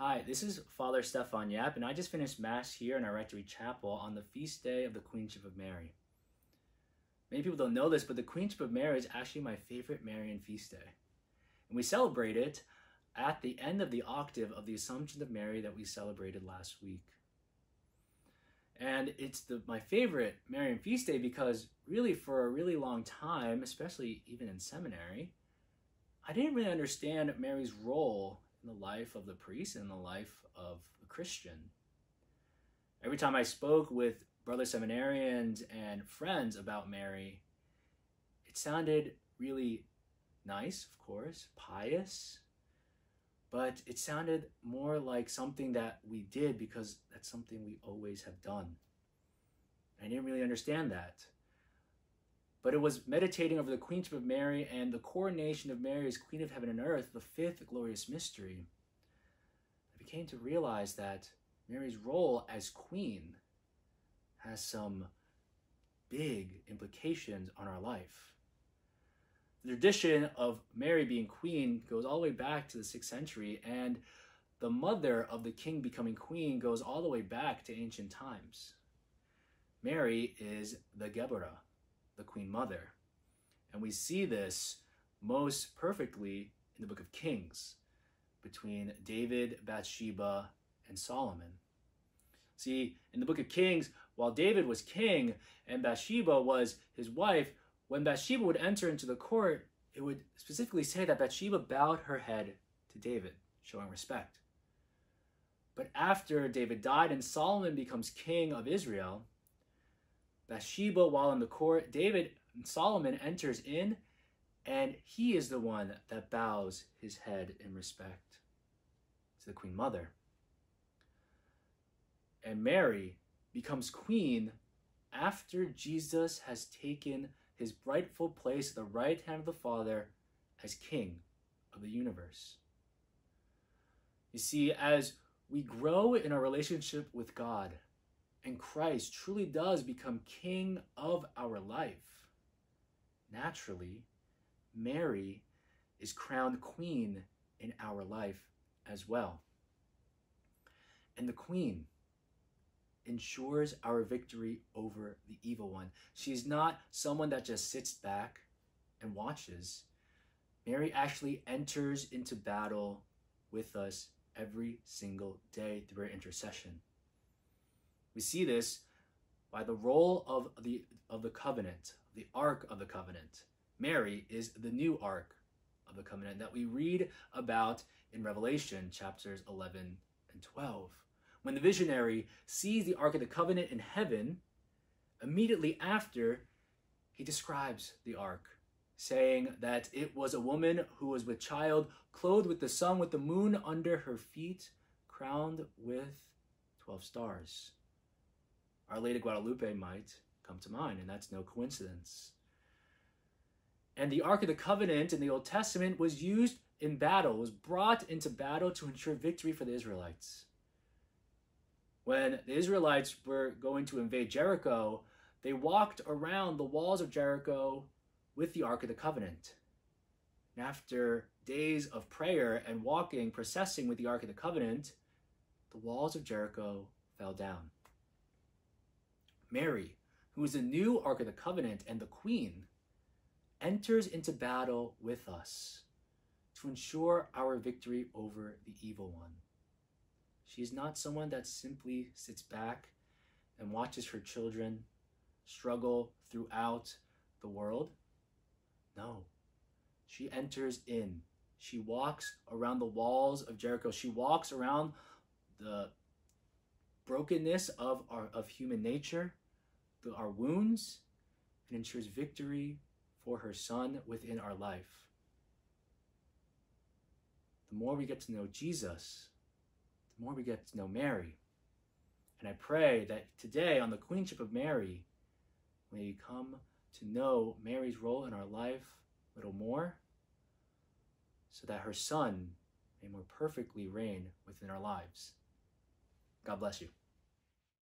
Hi, this is Father Stefan Yap, and I just finished Mass here in our Rectory Chapel on the feast day of the Queenship of Mary. Many people don't know this, but the Queenship of Mary is actually my favorite Marian feast day. And we celebrate it at the end of the octave of the Assumption of Mary that we celebrated last week. And it's my favorite Marian feast day because really for a really long time, especially even in seminary, I didn't really understand Mary's role in the life of the priest and the life of the Christian. Every time I spoke with brother seminarians and friends about Mary, it sounded really nice, of course, pious, but it sounded more like something that we did because that's something we always have done. I didn't really understand that. But it was meditating over the Queenship of Mary and the coronation of Mary as Queen of Heaven and Earth, the fifth glorious mystery. I became to realize that Mary's role as Queen has some big implications on our life. The tradition of Mary being Queen goes all the way back to the 6th century, and the mother of the king becoming Queen goes all the way back to ancient times. Mary is the Geburah, the Queen Mother. And we see this most perfectly in the book of Kings between David, Bathsheba, and Solomon. See, in the book of Kings, while David was king and Bathsheba was his wife, when Bathsheba would enter into the court, it would specifically say that Bathsheba bowed her head to David, showing respect. But after David died and Solomon becomes king of Israel, Bathsheba, while in the court, David and Solomon enters in, and he is the one that bows his head in respect to the Queen Mother. And Mary becomes queen after Jesus has taken his rightful place at the right hand of the Father as King of the universe. You see, as we grow in our relationship with God, and Christ truly does become King of our life, naturally, Mary is crowned Queen in our life as well. And the Queen ensures our victory over the evil one. She's not someone that just sits back and watches. Mary actually enters into battle with us every single day through her intercession. We see this by the role of the covenant, the Ark of the Covenant. Mary is the new Ark of the Covenant that we read about in Revelation chapters 11 and 12. When the visionary sees the Ark of the Covenant in heaven, immediately after, he describes the Ark, saying that it was a woman who was with child, clothed with the sun, with the moon under her feet, crowned with 12 stars. Our Lady Guadalupe might come to mind, and that's no coincidence. And the Ark of the Covenant in the Old Testament was used in battle, was brought into battle to ensure victory for the Israelites. When the Israelites were going to invade Jericho, they walked around the walls of Jericho with the Ark of the Covenant. And after days of prayer and walking, processing with the Ark of the Covenant, the walls of Jericho fell down. Mary, who is the new Ark of the Covenant and the Queen, enters into battle with us to ensure our victory over the evil one. She is not someone that simply sits back and watches her children struggle throughout the world. No, she enters in. She walks around the walls of Jericho. She walks around the brokenness of human nature, our wounds, and ensures victory for her Son within our life. The more we get to know Jesus, the more we get to know Mary. And I pray that today on the Queenship of Mary, we come to know Mary's role in our life a little more, so that her Son may more perfectly reign within our lives. God bless you.